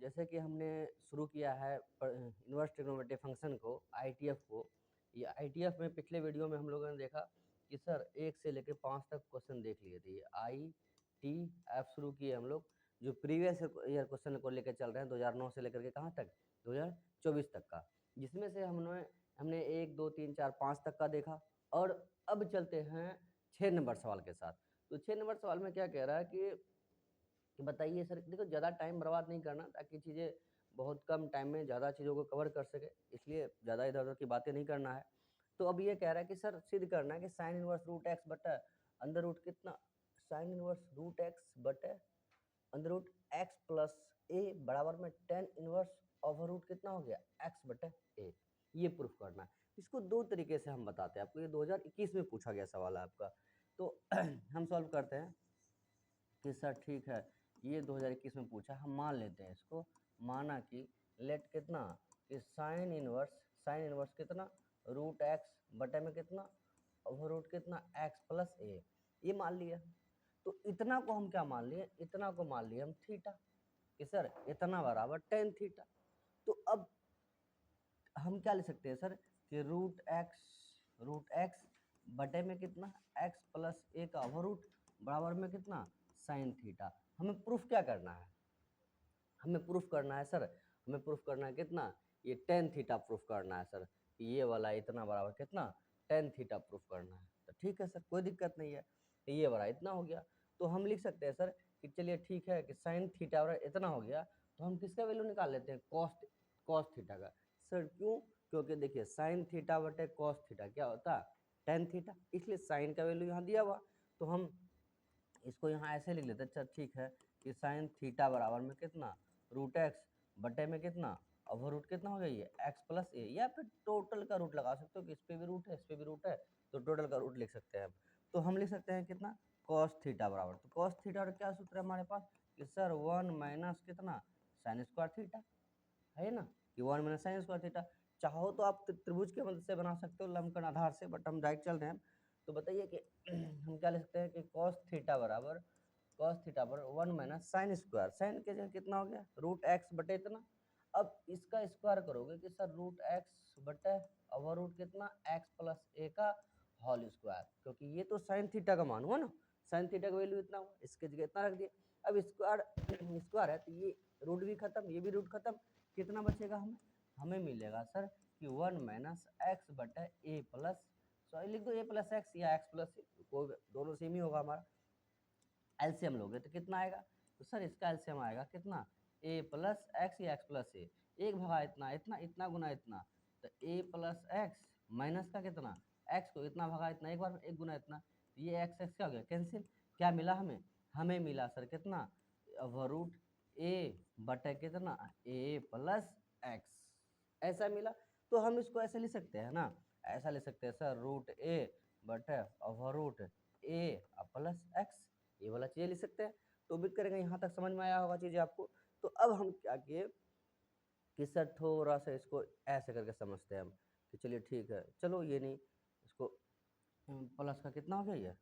जैसे कि हमने शुरू किया है इन्वर्स ट्रिग्नोमेट्रिक फंक्शन को, आईटीएफ को। ये आईटीएफ में पिछले वीडियो में हम लोगों ने देखा कि सर 1 से लेकर 5 तक क्वेश्चन देख लिए थे। आईटीएफ शुरू किए हम लोग, जो प्रीवियस ईयर क्वेश्चन को लेकर चल रहे हैं 2009 से लेकर के कहाँ तक, 2024 तक का, जिसमें से हमने 1 2 3 4 5 तक का देखा। और अब चलते हैं 6 नंबर सवाल के साथ। तो 6 नंबर सवाल में क्या कह रहा है कि बताइए सर, देखो ज़्यादा टाइम बर्बाद नहीं करना, ताकि चीज़ें बहुत कम टाइम में ज़्यादा चीज़ों को कवर कर सके, इसलिए ज़्यादा इधर उधर की बातें नहीं करना है। तो अब ये कह रहा है कि सर सिद्ध करना है कि साइन इनवर्स रूट एक्स बटा अंडर रूट कितना, साइन इनवर्स रूट एक्स बटे under root x plus a बराबर में टेन इनवर्स ओवर रूट कितना हो गया, एक्स बटे ए। ये प्रूफ करना है। इसको दो तरीके से हम बताते हैं आपको, ये 2021 में पूछा गया सवाल है आपका। तो हम सॉल्व करते हैं कि सर ठीक है, ये 2021 में पूछा, हम मान लेते हैं इसको। माना कि लेट कितना, कि साइन इनवर्स कितना, रूट एक्स बटे में कितना, ओवर रूट कितना, एक्स प्लस ए, ये मान लिया। तो इतना को हम क्या मान लिए, इतना को मान लिए हम थीटा, कि सर इतना बराबर टेन थीटा। तो अब हम क्या ले सकते हैं सर, कि रूट एक्स बटे में कितना, एक्स प्लस ए का ओवर रूट बराबर में कितना, साइन थीटा। हमें प्रूफ क्या करना है, हमें प्रूफ करना है सर, हमें प्रूफ करना है कितना, ये टेन थीटा प्रूफ करना है सर, ये वाला इतना बराबर कितना, टेन थीटा प्रूफ करना है। तो ठीक है सर, कोई दिक्कत नहीं है, ये वाला इतना हो गया। तो हम लिख सकते हैं सर कि चलिए ठीक है, कि साइन थीटा बराबर इतना हो गया, तो हम किसका वैल्यू निकाल लेते हैं, कॉस थीटा का। सर क्यों, क्योंकि देखिए साइन थीटा बटे कॉस थीटा क्या होता है, टेन थीटा, इसलिए साइन का वैल्यू यहाँ दिया हुआ, तो हम इसको यहाँ ऐसे लिख लेते हैं। अच्छा ठीक है, कि साइन थीटा बराबर में कितना, रूट एक्स बटे में कितना, ओवर रूट कितना हो गया, ये एक्स प्लस ए, या फिर टोटल का रूट लगा सकते हो कि इस पे भी रूट है इस पे भी रूट है, तो टोटल का रूट लिख सकते हैं हम। तो हम लिख सकते हैं कितना, कॉस थीटा बराबर, तो कॉस थीटा और क्या सूत्र है हमारे पास, कि सर 1 माइनस कितना, साइन स्क्वायर थीटा, है ना, कि 1 माइनस साइन स्क्वायर थीटा। चाहो तो आप त्रिभुज के मदद से बना सकते हो, लंबकोण आधार से, बट हम डायरेक्ट चल रहे हैं। तो बताइए कि हम क्या लिख सकते हैं, कि कॉस थीटा बराबर 1 माइनस साइन स्क्वायर, साइन के जगह कितना हो गया, रूट एक्स बटे इतना। अब इसका स्क्वायर करोगे कि सर रूट एक्स बटे ओवर रूट कितना, एक्स प्लस ए का होल स्क्वायर, क्योंकि ये तो साइन थीटा का मान हुआ ना, साइन थीटा का वैल्यू इतना हुआ, इसके जगह इतना रख दिया। अब स्क्वायर है तो ये रूट भी खत्म, ये भी रूट खत्म, कितना बचेगा हमें, हमें मिलेगा सर कि 1 माइनस एक्स बटे ए प्लस, सॉरी लिख दो ए प्लस एक्स या एक्स प्लस ए, कोई दोनों सेम ही होगा हमारा। एलसीएम लोगे तो कितना आएगा, तो सर इसका एलसीएम आएगा कितना, ए प्लस एक्स या एक्स प्लस ए, एक भगा इतना, इतना इतना गुना इतना, तो ए प्लस एक्स माइनस का कितना, एक्स को इतना भगा इतना, एक बार में एक गुना इतना, तो ये एक्स एक्स क्या हो गया, कैंसिल। क्या मिला हमें, हमें मिला सर कितना, रूट ए बटे कितना, ए प्लस एक्स, ऐसा मिला। तो हम इसको ऐसे लिख सकते हैं ना, ऐसा लिख सकते हैं सर, रूट ए बटे ओवर रूट ए प्लस एक्स, ये वाला चीज़ें लिख सकते हैं। तो उम्मीद करेंगे यहाँ तक समझ में आया होगा चीज़ें आपको। तो अब हम क्या किए कि सर थोड़ा सा इसको ऐसे करके समझते हैं हम, कि चलिए ठीक है, चलो ये नहीं, इसको प्लस का कितना हो गया, ये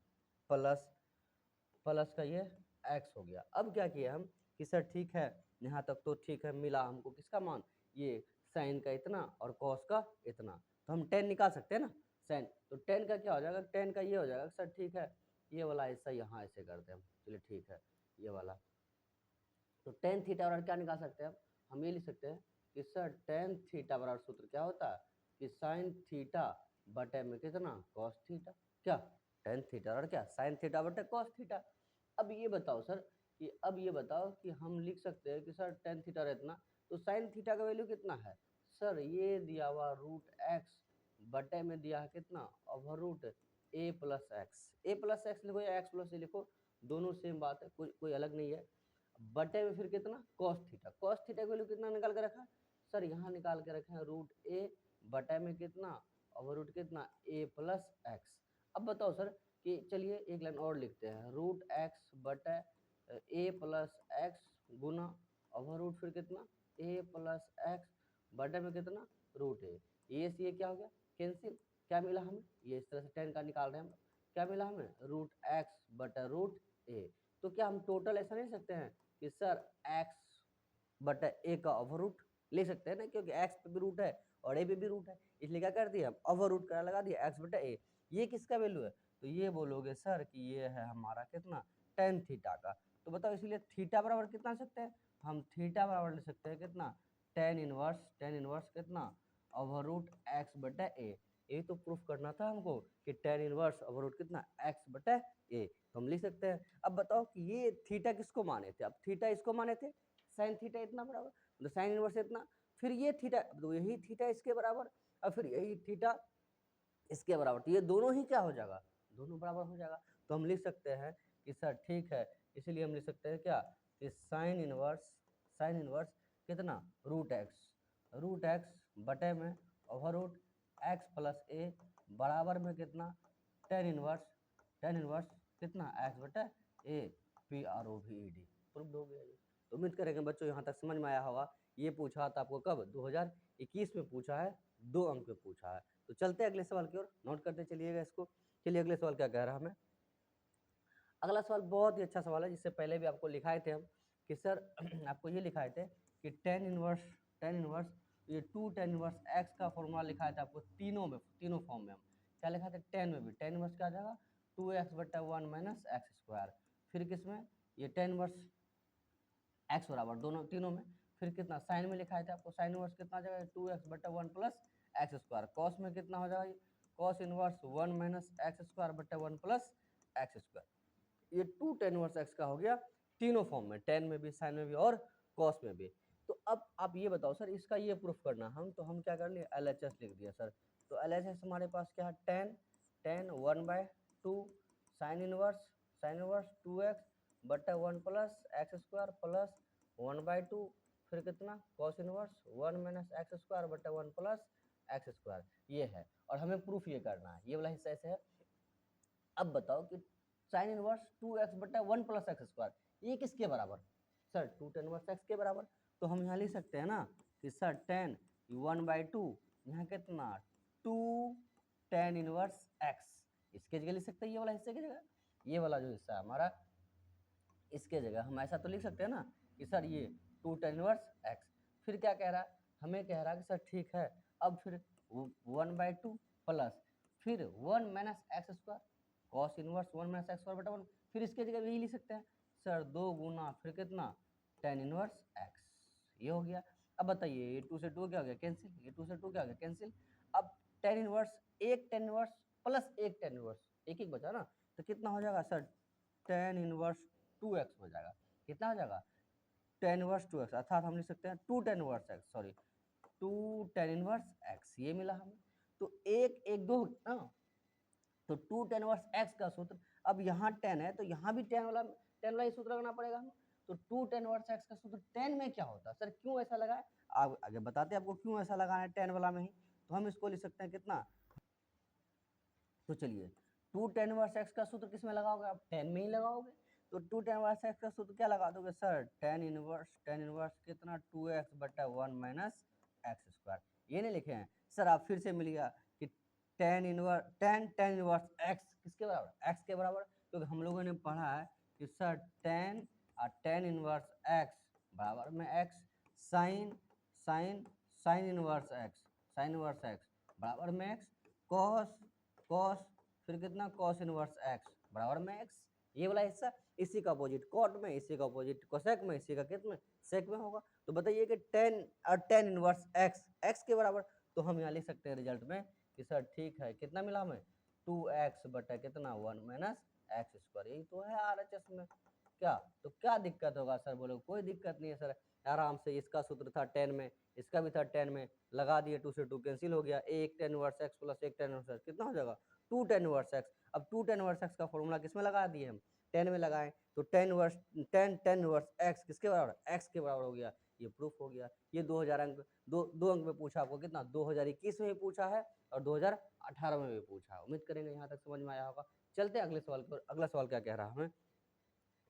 प्लस का ये एक्स हो गया। अब क्या किया हम कि सर ठीक है, यहाँ तक तो ठीक है, मिला हमको किसका मान, ये साइन का इतना और कॉस का इतना, तो हम टेन निकाल सकते हैं ना, साइन, तो टेन का क्या हो जाएगा, टेन का ये हो जाएगा सर ठीक है, ये वाला ऐसा यहाँ ऐसे करते हैं हम, चलिए ठीक है, ये वाला। तो टेन थीटा बराबर क्या निकाल सकते हैं हम ये लिख सकते हैं कि सर टेन थीटा बराबर सूत्र क्या होता है, कि साइन थीटा बटे में कितना, कॉस थीटा, क्या टेन थीटा और क्या साइन थीटा बटे कॉस थीटा। अब ये बताओ सर, कि अब ये बताओ कि हम लिख सकते हैं कि सर टेन थीटा रहना, तो साइन थीटा का वैल्यू कितना है, सर ये दिया हुआ रूट एक्स बटे में दिया है कितना, ओवर रूट ए प्लस एक्स लिखो या एक्स प्लस ए लिखो, दोनों सेम बात है, कोई कोई अलग नहीं है। बटे में फिर कितना, कॉस थीटा की वैल्यू कितना निकाल के रखा है, सर यहाँ निकाल के रखे हैं रूट ए बटे में कितना, ओवर रूट कितना, ए प्लस एक्स। अब बताओ सर कि चलिए एक लाइन और लिखते हैं, रूट एक्स बटे ए प्लस एक्स गुना ओवर रूट फिर कितना, ए प्लस एक्स बटे में कितना, रूट ए, ये से ये क्या हो गया, कैंसिल। क्या मिला हमें, ये इस तरह से टेन का निकाल रहे हैं हम, क्या मिला हमें, रूट एक्स बटे रूट ए। तो क्या हम टोटल ऐसा नहीं सकते हैं कि सर एक्स बटा ए का ओवर रूट ले सकते हैं ना, क्योंकि एक्स पे भी रूट है और ए पे भी रूट है, इसलिए क्या कर दिया हम ओवर रूट करा लगा दिया एक्स बटा ए। ये किसका वैल्यू है, तो ये बोलोगे सर कि ये है हमारा कितना टेन थीटा का। तो बताओ इसलिए थीटा बराबर कितना ले सकते हैं हम, थीटा बराबर ले सकते हैं कितना टेन इनवर्स कितना ओवर रूट एक्स बटा ए। यही तो प्रूफ करना था हमको कि टेन इनवर्स ओवर रूट कितना एक्स बटा ए, तो हम लिख सकते हैं। अब बताओ कि ये थीटा किसको माने थे, अब थीटा इसको माने थे साइन थीटा इतना बराबर, तो साइन इनवर्स इतना, फिर ये थीटा, तो यही थीटा इसके बराबर, और फिर यही थीटा इसके बराबर, तो ये दोनों ही क्या हो जाएगा, दोनों बराबर हो जाएगा। तो हम लिख सकते हैं कि सर ठीक है, इसीलिए हम लिख सकते हैं क्या कि साइन इनवर्स कितना रूट एक्स बटे में over root x plus a बराबर में कितना टेन इनवर्स कितना एक्स बटे a P R O V E D. Proof हो गया ये। तो उम्मीद करेंगे बच्चों यहाँ तक समझ में आया होगा। ये पूछा था आपको कब, 2021 में पूछा है, 2 अंक में पूछा है। तो चलते हैं अगले सवाल की ओर, नोट करते चलिएगा इसको। चलिए अगले सवाल क्या कह रहा है हमें। अगला सवाल बहुत ही अच्छा सवाल है, जिससे पहले भी आपको लिखाए थे हम कि सर आपको ये लिखाए थे कि टेन इनवर्स ये 2 टेन इनवर्स एक्स का फॉर्मूला लिखाया था आपको तीनों फॉर्म में। हम क्या लिखा था, टेन में भी टेन इनवर्स क्या आ जाएगा 2x बटा 1 माइनस एक्स स्क्वायर, फिर किसमें ये टेन इनवर्स एक्स बराबर दोनों तीनों में, फिर कितना साइन में लिखा है आपको, साइन इनवर्स कितना आ जाएगा 2x बटा 1 प्लस एक्स स्क्वायर, कॉस में कितना हो जाएगा cos inverse 1 minus x square बटा 1 प्लस एक्स स्क्वायर। ये 2 टेन इनवर्स एक्स का हो गया तीनों फॉर्म में, टेन में भी, साइन में भी और कॉस में भी। तो अब आप ये बताओ सर इसका ये प्रूफ करना हम, तो हम क्या कर लिए LHS लिख दिया सर। तो LHS हमारे पास क्या है टेन 1/2 साइन इनवर्स 2x बटा 1 प्लस एक्स स्क्वायर प्लस 1/2 फिर कितना cos inverse 1 minus x square बटा 1 प्लस एक्स स्क्वायर, ये है। और हमें प्रूफ ये करना है, ये वाला हिस्सा ऐसे है। अब बताओ कि साइन इनवर्स 2x बटा 1 प्लस एक्स स्क्वायर ये किसके बराबर, सर 2 टेन इनवर्स एक्स के बराबर। तो हम यहाँ लिख सकते हैं ना कि सर टेन 1/2 यहाँ कितना 2 टेन इनवर्स एक्स, इसके जगह लिख सकते हैं ये वाला हिस्से की जगह, ये वाला जो हिस्सा है हमारा इसके जगह हम ऐसा तो लिख सकते हैं ना कि सर ये 2 टेन इनवर्स एक्स। फिर क्या कह रहा है, हमें कह रहा है कि सर ठीक है अब फिर 1/2 प्लस फिर 1 minus x square cos inverse 1 minus x square बटा 1, फिर इसके जगह यही लिख सकते हैं सर 2 गुना फिर कितना टेन इनवर्स एक्स, ये हो गया। अब बताइए ये 2 से 2 क्या हो गया कैंसिल, ये 2 से 2 क्या हो गया कैंसिल। अब टेन इनवर्स एक टेन इनवर्स प्लस एक टेन इनवर्स एक एक बचा ना, तो कितना हो जाएगा सर टेन इनवर्स 2x हो जाएगा, कितना हो जाएगा टेन इनवर्स 2x, अर्थात हम लिख सकते हैं 2 ten inverse x, sorry 2 ten inverse x, ये मिला हमें। तो एक एक दो ना, तो 2 टेन इनवर्स एक्स का सूत्र, अब यहाँ 10 है तो यहाँ भी 10 वाला ही सूत्र लगाना पड़ेगा हमें। तो 2 टेन इनवर्स एक्स का सूत्र 10 में क्या होता है सर, क्यों ऐसा लगा है, आप आगे बताते हैं आपको क्यों ऐसा लगा है 10 वाला में ही। तो हम इसको लिख सकते हैं कितना, तो चलिए 2 टेन इनवर्स एक्स का सूत्र किस में लगाओगे आप 10 में ही लगाओगे। तो 2 टेन इनवर्स एक्स का सूत्र क्या लगा दोगे सर टेन इनवर्स कितना 2x बटा 1 माइनस एक्स स्क्वायर, ये नहीं लिखे हैं सर, आप फिर से मिलेगा कि टेन इनवर्स एक्स किसके बराबर एक्स के बराबर, क्योंकि हम लोगों ने पढ़ा है कि सर टेन इनवर्स एक्स बराबर में एक्स साइन इनवर्स एक्स बराबर में एक्स कॉस फिर कितना कॉस इनवर्स एक्स बराबर में एक्स, ये वाला हिस्सा इसी का अपोजिट कॉट में, इसी का अपोजिट कोसेक में, इसी का कितना सेक में होगा। तो बताइए कि टेन इनवर्स एक्स के बराबर, तो हम यहाँ लिख सकते हैं रिजल्ट में कि सर ठीक है कितना मिला हमें 2x बटा कितना 1 माइनस एक्स स्क्वायर, यही तो है RHS में। क्या तो क्या दिक्कत होगा सर, बोलो कोई दिक्कत नहीं है सर, आराम से इसका सूत्र था 10 में, इसका भी था 10 में, लगा दिए 2 से 2 कैंसिल हो गया, एक टेन इनवर्स एक्स प्लस एक टेन इनवर्स एक्स कितना हो जाएगा 2 टेन इनवर्स एक्स। अब 2 टेन इनवर्स एक्स का फॉर्मूला किस में लगा दिए हम 10 में लगाए, तो टेन इनवर्स एक्स किसके बराबर एक्स के बराबर हो गया, ये प्रूफ हो गया। ये 2000 अंक दो अंक में पूछा आपको, कितना 2021 में भी पूछा है और 2018 में भी पूछा है। उम्मीद करेंगे यहाँ तक समझ में आया होगा। चलते हैं अगले सवाल की ओर। अगला सवाल क्या कह रहा है हमें,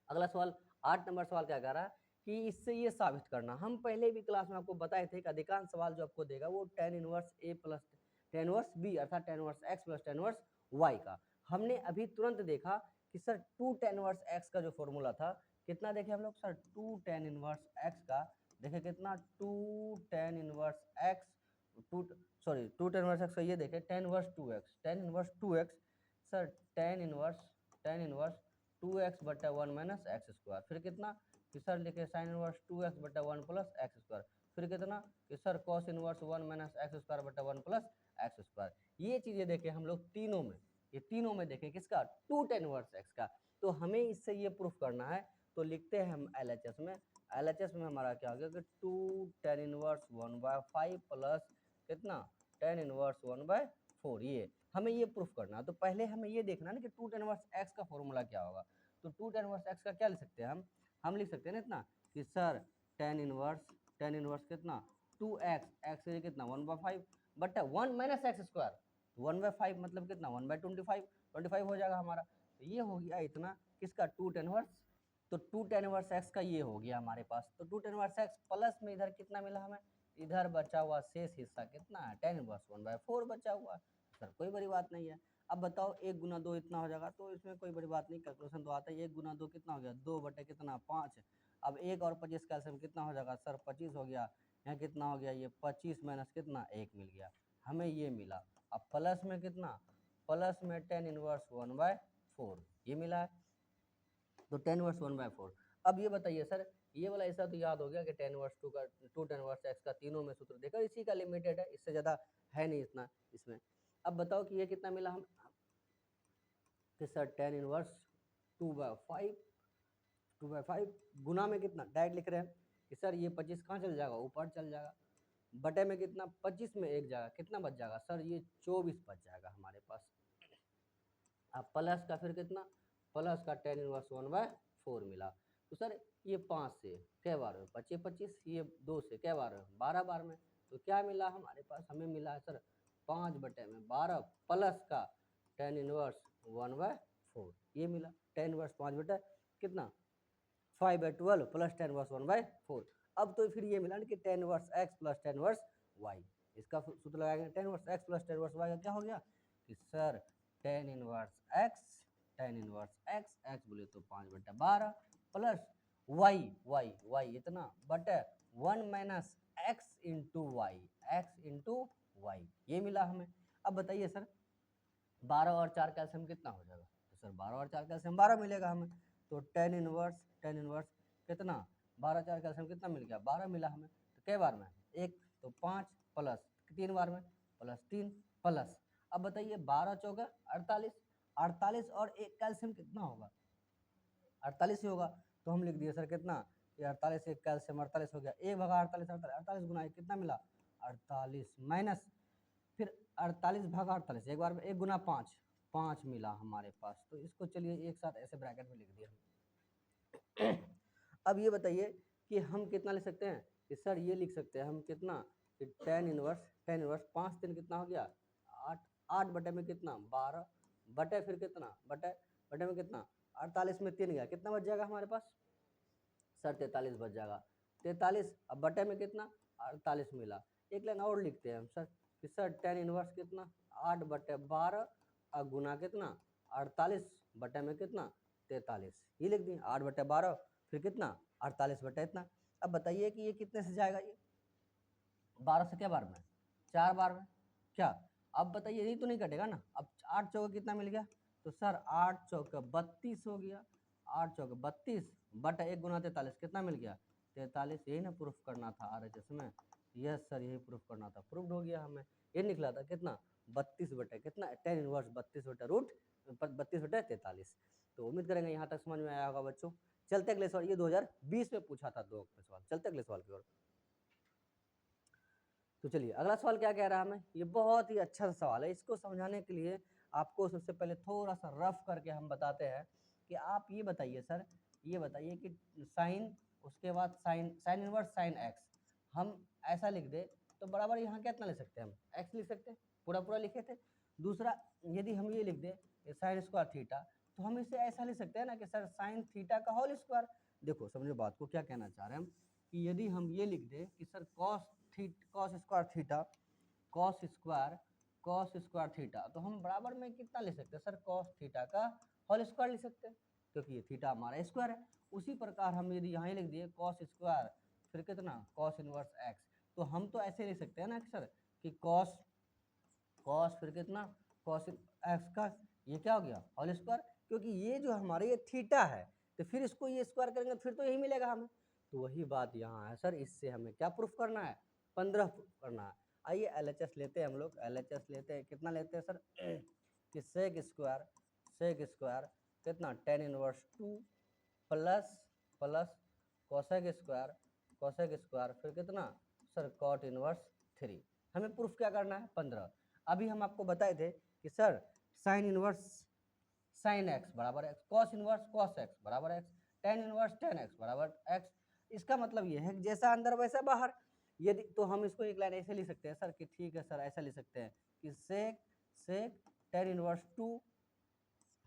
अगला सवाल 8 नंबर सवाल क्या कह रहा है कि इससे ये साबित करना, हम पहले भी क्लास में आपको बताए थे कि अधिकांश सवाल जो आपको देगा वो tan inverse a plus tan inverse b अर्थात tan inverse x plus tan inverse y का। हमने अभी तुरंत देखा कि सर 2 टेन इनवर्स एक्स का जो फॉर्मूला था कितना देखे हम लोग सर 2 टेन इनवर्स एक्स का देखे कितना 2 tan 1x 2 tan 1x, ये देखे tan 1 2x sir tan 1 2x बटा 1 माइनस एक्स स्क्वायर, फिर कितना कि सर लिखे sin 1 2x बटा 1 प्लस एक्स स्क्वायर, फिर कितना कि sir cos 1 minus x square बटा 1 प्लस एक्स स्क्वायर। ये चीज़ें देखें हम लोग तीनों में, ये तीनों में देखें किसका 2 tan 1x का। तो हमें इससे ये प्रूफ करना है, तो लिखते हैं हम LHS में, LHS में हमारा क्या हो गया कि 2 tan 1/5 प्लस कितना tan 1/4, ये हमें ये प्रूफ करना है। तो पहले हमें ये देखना है ना कि 2 tan 1x का फॉर्मूला क्या होगा। तो 2 tan 1x का क्या लिख सकते हैं हम लिख सकते हैं ना इतना कि सर tan 1 कितना 2x, x है कितना 1/5 बट 1 माइनस एक्स स्क्वायर, 1/5 मतलब कितना 1/25 हो जाएगा हमारा। तो ये हो गया इतना किसका 2 tan 1, तो 2 tan 1x का ये हो गया हमारे पास। तो 2 tan 1x प्लस में इधर कितना मिला हमें, इधर बचा हुआ शेष हिस्सा कितना है tan 1/4 बचा हुआ। सर कोई बड़ी बात नहीं है। अब बताओ 1 गुना 2 इतना हो जाएगा, तो इसमें कोई बड़ी बात नहीं, कैलकुलेशन तो आता है। 1 गुना 2 कितना हो गया 2 बटे कितना 5। अब 1 और 25 कैल्सियम कितना हो जाएगा सर 25 हो गया, यहाँ कितना हो गया ये 25 माइनस कितना 1 मिल गया, हमें ये मिला। अब प्लस में कितना, प्लस में tan 1/4 ये मिला है, तो tan 1/4। अब ये बताइए सर, ये वाला ऐसा तो याद हो गया कि tan 1 का 2 tan 1x का तीनों में सूत्र देखा, इसी का लिमिटेड है, इससे ज़्यादा है नहीं इतना इसमें। अब बताओ कि ये कितना मिला हम कि सर tan 2/5 गुना में कितना डायरेक्ट लिख रहे हैं कि सर ये 25 कहाँ चल जाएगा ऊपर चल जाएगा, बटे में कितना 25 में एक जाएगा, कितना बच जाएगा सर ये 24 बच जाएगा हमारे पास। अब प्लस का फिर कितना, प्लस का tan 1/4 मिला। तो सर ये 5 से क्या बार में 25, ये 2 से क्या बार में 12 बार में, तो क्या मिला हमारे पास, हमें मिला है सर 5/12 प्लस का tan 1/4 ये मिला। tan 5 बटे कितना 5/12 प्लस tan 1/4। अब तो फिर ये मिला ना कि tan 1x plus tan 1y, इसका सूत्र लगाएंगे tan 1x plus tan 1y का क्या हो गया कि सर tan 1x x बोले तो 5/12 प्लस y इतना बटे 1 माइनस x इंटू वाई, ये मिला हमें। अब बताइए सर 12 और 4 कैल्शियम कितना हो जाएगा, तो सर 12 और 4 कैल्शियम 12 मिलेगा हमें। तो tan इनवर्स कितना 12 4 कैल्शियम कितना मिल गया 12 मिला हमें। तो कई बार में 1 तो 5 प्लस 3 बार में प्लस 3 प्लस। अब बताइए 12 चौका 48 और 1 कैल्शियम कितना होगा 48 ही होगा। तो हम लिख दिए सर कितना ये 48 1 कैल्शियम 48 हो गया, 1/48 गुना 1 कितना मिला 48 माइनस फिर 48 भागा 48 एक बार में 1 गुना 5 मिला हमारे पास। तो इसको चलिए एक साथ ऐसे ब्रैकेट में लिख दिया। अब ये बताइए कि हम कितना लिख सकते हैं कि सर ये लिख सकते हैं हम कितना कि tan इनवर्स 5 3 कितना हो गया 8 बटे में कितना 12 बटे फिर कितना बटे में कितना 48 में 3 गया कितना बच जाएगा हमारे पास सर 43 बच जाएगा 43। अब बटे में कितना 48 मिला। एक लाइन और लिखते हैं हम सर कि सर tan इनवर्स कितना 8/12 और गुना कितना 48 बटे में कितना 43, ये लिख दिए 8/12 फिर कितना 48 बटे इतना। अब बताइए कि ये कितने से जाएगा, ये 12 से क्या बार में 4 बार में क्या। अब बताइए यही तो नहीं कटेगा ना। अब 8 चौका कितना मिल गया तो सर 8 चौका 32 हो गया, 8 चौका 32 बटा 1 गुना 43 कितना मिल गया 43। यही ना प्रूफ करना था RHS में, यस सर यही प्रूफ करना था, प्रूफ हो गया हमें। ये निकला था कितना 32 बटे कितना tan इनवर्स 32 बटा रूट 32 बटे 43। तो उम्मीद करेंगे यहाँ तक समझ में आया होगा बच्चों। चलते अगले सवाल, ये 2020 में पूछा था 2 सवाल। चलते अगले सवाल की ओर। तो चलिए अगला सवाल क्या कह रहा है हमें, ये बहुत ही अच्छा सवाल है। इसको समझाने के लिए आपको सबसे पहले थोड़ा सा रफ करके हम बताते हैं कि आप ये बताइए सर, ये बताइए कि साइन उसके बाद साइन इनवर्स साइन एक्स हम ऐसा लिख दे तो बराबर यहाँ कितना लिख सकते हैं हम एक्स लिख सकते हैं, पूरा लिखे थे। दूसरा यदि हम ये लिख दे साइन स्क्वायर थीटा तो हम इसे ऐसा लिख सकते हैं ना कि सर साइन थीटा का होल स्क्वायर। देखो समझो बात को क्या कहना चाह रहे हैं हम कि यदि हम ये लिख दे कि sir cos square theta cos square theta तो हम बराबर में कितना लिख सकते हैं सर कॉस थीटा का होल स्क्वायर लिख सकते हैं क्योंकि ये थीटा हमारा स्क्वायर है। उसी प्रकार हम यदि यहाँ लिख दिए कॉस स्क्वायर फिर कितना कॉस इनवर्स एक्स। तो हम तो ऐसे लिख सकते हैं ना सर कि कॉस कॉस फिर कितना कॉस एक्स का ये क्या हो गया होल स्क्वायर, क्योंकि ये जो हमारे ये थीटा है तो फिर इसको ये स्क्वायर करेंगे तो फिर तो यही मिलेगा हमें। तो वही बात यहाँ है सर, इससे हमें क्या प्रूफ करना है 15 प्रूफ करना है। आइए LHS लेते हैं हम लोग, LHS लेते हैं, कितना लेते हैं सर कि सेक स्क्वायर कितना tan inverse 2 plus plus cosec square फिर कितना सर कॉट इनवर्स 3। हमें प्रूफ क्या करना है 15। अभी हम आपको बताए थे कि sir sine inverse sine x बराबर एक्स, कॉस इनवर्स कॉस एक्स बराबर एक्स, टेन इनवर्स टेन एक्स बराबर एक्स। इसका मतलब ये है कि जैसा अंदर वैसा बाहर। यदि तो हम इसको एक लाइन ऐसे लिख सकते हैं सर कि ठीक है सर ऐसा लिख सकते हैं कि सेक सेक टेन इनवर्स 2,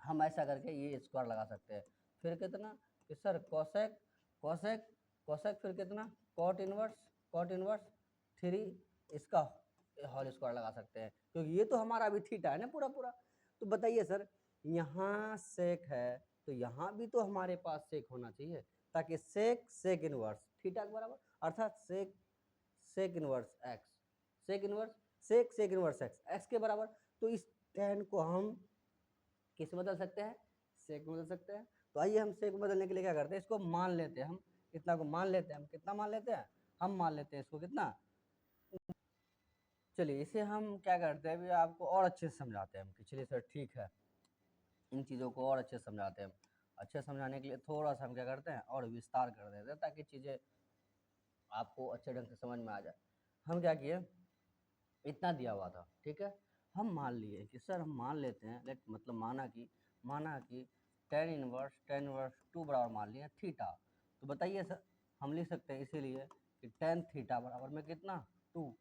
हम ऐसा करके ये स्क्वायर लगा सकते हैं। फिर कितना कि सर कोसेक कोसेक कोसेक फिर कितना कॉट इनवर्स 3, इसका होल स्क्वायर लगा सकते हैं, क्योंकि ये तो हमारा अभी थीटा है ना पूरा पूरा। तो बताइए सर यहाँ सेक है तो यहाँ भी तो हमारे पास सेक होना चाहिए, ताकि सेक इनवर्स थीटा के बराबर, अर्थात sec inverse x sec inverse x के बराबर। तो इस टेन को हम किस बदल सकते हैं सेक बदल सकते हैं। तो आइए हम सेक बदलने के लिए क्या करते हैं, इसको मान लेते हैं हम, इतना को मान लेते हैं हम, कितना मान लेते हैं हम मान लेते हैं इसको कितना। चलिए इसे हम क्या करते हैं अभी आपको और अच्छे से समझाते हैं हम कि चलिए सर ठीक है, इन चीज़ों को और अच्छे से समझाते हैं हम। अच्छे समझाने के लिए थोड़ा सा हम क्या करते हैं और विस्तार कर देते हैं ताकि चीज़ें आपको अच्छे ढंग से समझ में आ जाए। हम क्या किए, इतना दिया हुआ था ठीक है, हम मान लिए कि सर हम मान लेते हैं मतलब माना कि टेन इनवर्स 2 बराबर मान लिया थीटा। तो बताइए सर हम लिख सकते हैं इसीलिए कि टेन थीटा बराबर में कितना 2।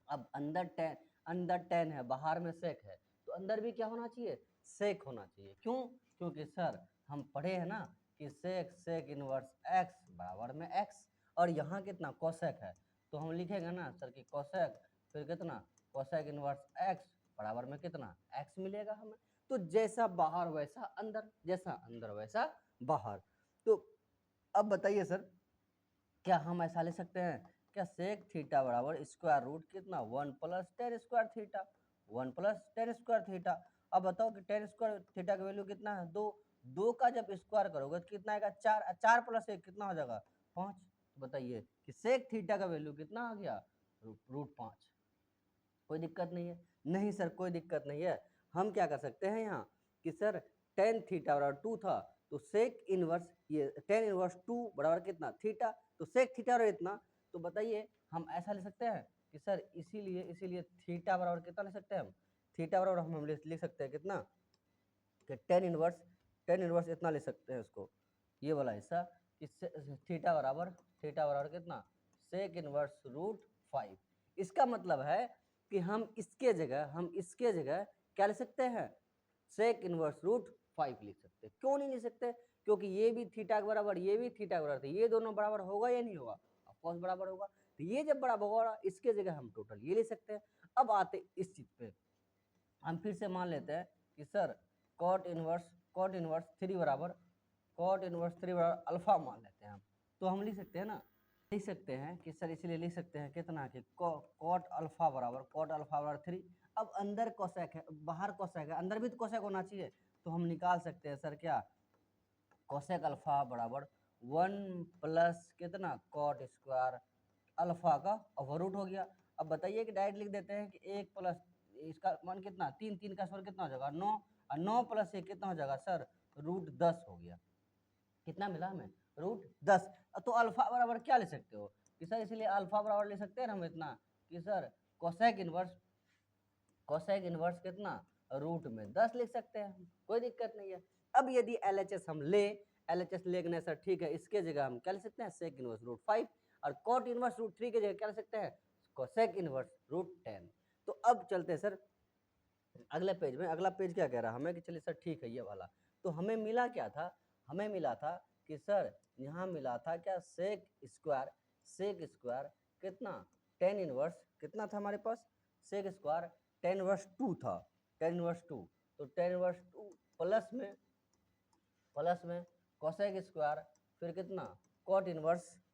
अब अंदर टेन है बाहर में सेक है, तो अंदर भी क्या होना चाहिए सेक होना चाहिए। क्यों, क्योंकि सर हम पढ़े हैं ना कि सेक इनवर्स एक्स बराबर में एक्स, और यहाँ कितना कोसेक है, तो हम लिखेंगे ना सर कि कोसेक फिर कितना कोसेक इनवर्स एक्स बराबर में कितना एक्स मिलेगा हमें। तो जैसा बाहर वैसा अंदर, जैसा अंदर वैसा बाहर। तो अब बताइए सर क्या हम ऐसा ले सकते हैं क्या सेक थीटा बराबर स्क्वायर रूट कितना 1 plus ten square theta, 1 plus ten square theta. अब बताओ कि टेन स्क्वायर थीटा का वैल्यू कितना है 2, 2 का जब स्क्वायर करोगे तो कितना आएगा 4, 4 प्लस 1 कितना हो जाएगा 5। बताइए कि सेक थीटा का वैल्यू कितना आ गया रूट 5। कोई दिक्कत नहीं है, नहीं सर कोई दिक्कत नहीं है। हम क्या कर सकते हैं यहाँ कि सर टेन थीटा बराबर 2 था, तो सेक इनवर्स ये टेन इनवर्स 2 बराबर कितना थीटा, तो सेक थीटा बराबर इतना। तो बताइए हम ऐसा ले सकते हैं कि सर इसीलिए थीटा बराबर कितना ले सकते हैं हम, थीटा बराबर हम लिख सकते हैं कितना कि टेन इनवर्स इतना ले सकते हैं उसको, ये वाला हिस्सा कि थीटा बराबर कितना सेक इनवर्स रूट 5। इसका मतलब है कि हम इसके जगह क्या ले सकते हैं सेक इनवर्स रूट 5 लिख सकते हैं। क्यों नहीं लिख सकते, क्योंकि ये भी थीटा के बराबर ये भी थीटा के बराबर, ये दोनों बराबर होगा या नहीं होगा, ऑफ कोर्स बराबर होगा। तो ये जब बराबर होगा इसके जगह हम टोटल ये ले सकते हैं। अब आते इस चीज पे, हम फिर से मान लेते हैं कि सर कॉट इनवर्स 3 बराबर अल्फा मान लेते हैं हम। तो हम लिख सकते हैं ना, लिख सकते हैं कि सर इसलिए लिख सकते हैं कितना कि कॉट अल्फा बराबर 3। अब अंदर कोसेक है बाहर कोसेक है, अंदर भी तो कोसेक होना चाहिए, तो हम निकाल सकते हैं सर क्या कोसेक अल्फा बराबर 1 प्लस कितना कॉट स्क्वायर अल्फा का ओवर रूट हो गया। अब बताइए कि डायरेक्ट लिख देते हैं कि 1 प्लस इसका मान कितना 3, 3 का स्क्वायर कितना हो जाएगा 9, और 9 प्लस 1 कितना हो जाएगा सर रूट 10 हो गया। कितना मिला हमें रूट 10। तो अल्फा बराबर क्या ले सकते हो कि सर इसलिए अल्फा बराबर ले सकते हैं हम इतना कि सर कोसेक इनवर्स कितना रूट में 10 लिख सकते हैं, कोई दिक्कत नहीं है। अब यदि LHS हम LHS लेने सर ठीक है, इसके जगह हम क्या ले सकते हैं सेक इनवर्स रूट 5, और कॉट इनवर्स रूट 3 के जगह क्या ले सकते हैं कोसेक इनवर्स रूट 10। तो अब चलते हैं सर अगले पेज में। अगला पेज क्या कह रहा है हमें कि चलिए सर ठीक है ये वाला। तो हमें मिला क्या था, हमें मिला था कि सर यहाँ मिला था क्या सेक स्क्वायर कितना टेन इनवर्स कितना था हमारे पास सेक स्क्वायर टेन इनवर्स 2 था, टेन इनवर्स 2। तो टेन इनवर्स 2 प्लस में कोसेक स्क्वायर फिर कितना कॉट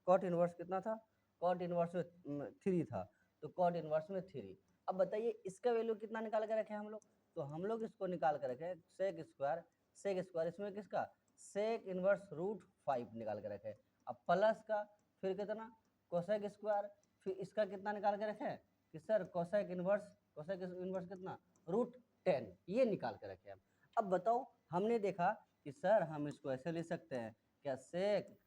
कॉट इनवर्स कितना था, कॉट इनवर्स में 3 था, तो कॉट इनवर्स में 3। अब बताइए इसका वैल्यू कितना निकाल के रखे हम लोग, तो हम लोग इसको निकाल के रखे सेक स्क्वायर इसमें किसका, सेक इनवर्स रूट 5 निकाल के रखे। अब प्लस का फिर कितना कोसेक स्क्वायर, फिर इसका कितना निकाल के रखे कि सर कोसेक इनवर्स कितना रूट 10, ये निकाल के रखे हम। अब बताओ हमने देखा कि सर हम इसको ऐसे ले सकते हैं क्या, सेक,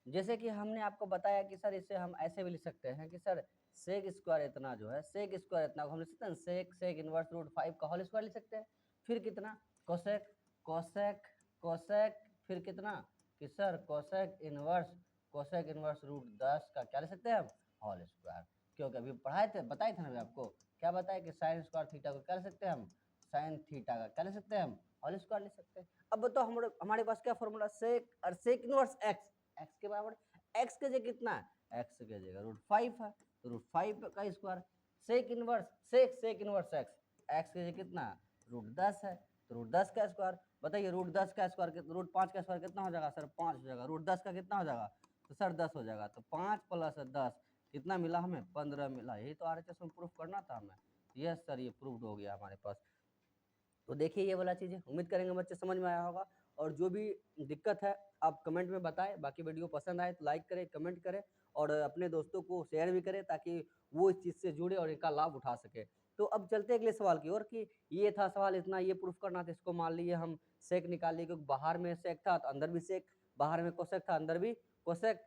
जैसे कि हमने आपको बताया कि सर इसे हम ऐसे भी लिख सकते हैं कि सर सेक स्क्वायर इतना जो है, सेक स्क्वायर इतना को हम लिख सकते हैं सेक इनवर्स रूट 5 का होल स्क्वायर लिख सकते हैं। फिर कितना कोसेक कोसेक कोसेक फिर कितना कि सर कोसेक इनवर्स रूट 10 का क्या लिख सकते हैं हम, होल स्क्वायर। क्योंकि अभी बताए थे ना अभी आपको, क्या बताया कि साइन स्क्वायर थीटा को क्या लिख सकते हैं हम, साइन थीटा का क्या लिख सकते हैं हम, होल स्क्वायर लिख सकते हैं। अब बताओ हमारे पास क्या फॉर्मूला, सेक इनवर्स एक्स के बराबर, एक्स के जगह कितना है, एक्स के जगह रूट 5 है, तो रूट 5 का स्क्वायर, सेक इनवर्स एक्स के जगह कितना रूट 10 है, तो रूट 10 का स्क्वायर। बताइए रूट 10 का स्क्वायर रूट 5 का स्क्वायर कितना हो जाएगा सर, 5 हो जाएगा, रूट 10 का कितना हो जाएगा, तो सर 10 हो जाएगा, तो 5 + 10 कितना मिला हमें, 15 मिला। यही तो RHS में प्रूफ करना था हमें। यस सर ये प्रूफ हो गया हमारे पास। तो देखिए ये वाला चीज़ है, उम्मीद करेंगे बच्चे समझ में आया होगा। और जो भी दिक्कत है आप कमेंट में बताएं। बाकी वीडियो पसंद आए तो लाइक करें, कमेंट करें और अपने दोस्तों को शेयर भी करें ताकि वो इस चीज़ से जुड़े और इनका लाभ उठा सके। तो अब चलते हैं अगले सवाल की ओर कि ये था सवाल, इतना ये प्रूफ करना था। इसको मान लिए हम सेक निकाल लिए, क्योंकि बाहर में सेक था तो अंदर भी सेक, बाहर में कोसेक था अंदर भी कोसेक।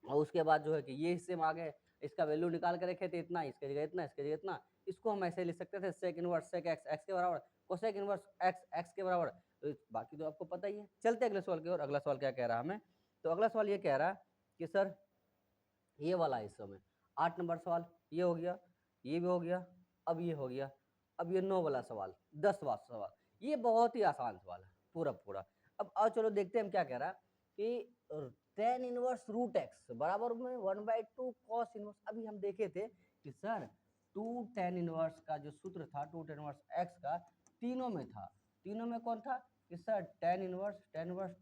और उसके बाद जो है कि ये हिस्से में आ गए, इसका वैल्यू निकाल के रखे थे इतना, इसके जगह इतना, इसके जगह इतना। इसको हम ऐसे लिख सकते थे सेक इनवर्स सेक एक्स के बराबर, कोसेक इनवर्स एक्स के बराबर। तो बाकी तो आपको पता ही है। चलते अगले सवाल की ओर। अगला सवाल क्या कह रहा है हमें, तो अगला सवाल ये कह रहा है कि सर ये वाला हिस्सा में 8 नंबर सवाल ये हो गया, ये भी हो गया, अब ये हो गया, अब ये 9 वाला सवाल, 10वां सवाल। ये बहुत ही आसान सवाल है पूरा। अब आओ चलो देखते हैं हम क्या कह रहा है कि tan इनवर्स रूट एक्स बराबर में 1/2 cos इनवर्स। अभी हम देखे थे कि सर 2 tan इनवर्स का जो सूत्र था, 2 tan इनवर्स एक्स का तीनों में था। तीनों में कौन था कि sir tan inverse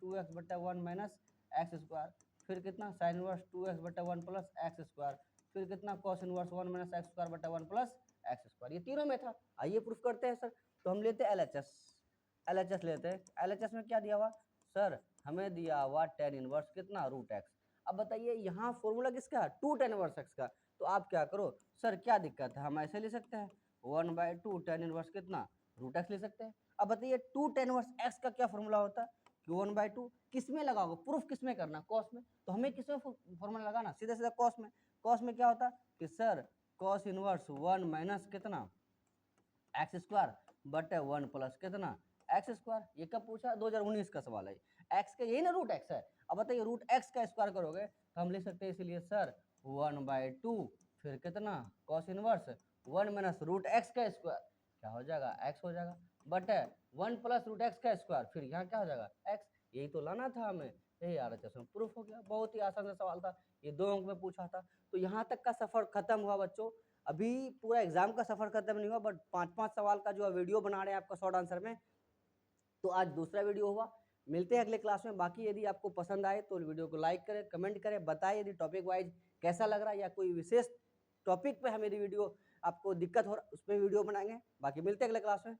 2x/1 minus x square, फिर कितना sine inverse 2x/1 plus x square, फिर कितना cos inverse 1 minus x square बटा 1 प्लस एक्स स्क्वायर। ये तीनों में था। आइए प्रूफ करते हैं सर। तो हम लेते हैं LHS लेते हैं। LHS में क्या दिया हुआ सर, हमें दिया हुआ tan इनवर्स कितना रूट एक्स। अब बताइए यहाँ फॉर्मूला किसका है, 2 tan इनवर्स एक्स का। तो आप क्या करो सर, क्या दिक्कत है, हम ऐसे ले सकते हैं 1/2 tan इनवर्स कितना रूट एक्स ले सकते हैं। अब बताइए 2 tan इनवर्स एक्स का क्या फॉर्मूला होता है कि 1/2 किस में लगाओगे, प्रूफ किस में करना, कॉस में। तो हमें किस में फॉर्मूला लगाना, सीधा सीधा कॉस में। कॉस में क्या होता कि सर कॉस इनवर्स 1 माइनस कितना एक्स स्क्वायर बटे 1 प्लस कितना एक्स स्क्वायर। ये कब पूछा, 2019 का सवाल है। एक्स का यही ना रूट एक्स है। अब बताइए रूट एक्स का स्क्वायर करोगे तो हम लिख सकते हैं इसीलिए सर 1/2 फिर कितना cos inverse 1 minus root x का स्क्वायर, क्या हो जाएगा एक्स हो जाएगा, बटे 1 प्लस रूट एक्स का स्क्वायर, फिर यहाँ क्या हो जाएगा एक्स। यही तो लाना था हमें। यही RHS में प्रूफ हो गया। बहुत ही आसान सा सवाल था, ये 2 अंक में पूछा था। तो यहाँ तक का सफर खत्म हुआ बच्चों। अभी पूरा एग्जाम का सफर खत्म नहीं हुआ, बट 5-5 सवाल का जो वीडियो बना रहे हैं आपका शॉर्ट आंसर में। तो आज दूसरा वीडियो हुआ। मिलते हैं अगले क्लास में। बाकी यदि आपको पसंद आए तो वीडियो को लाइक करें, कमेंट करें, बताएं यदि टॉपिक वाइज कैसा लग रहा है या कोई विशेष टॉपिक पे हमें यदि वीडियो आपको दिक्कत हो रहा है उस पर वीडियो बनाएंगे। बाकी मिलते हैं अगले क्लास में।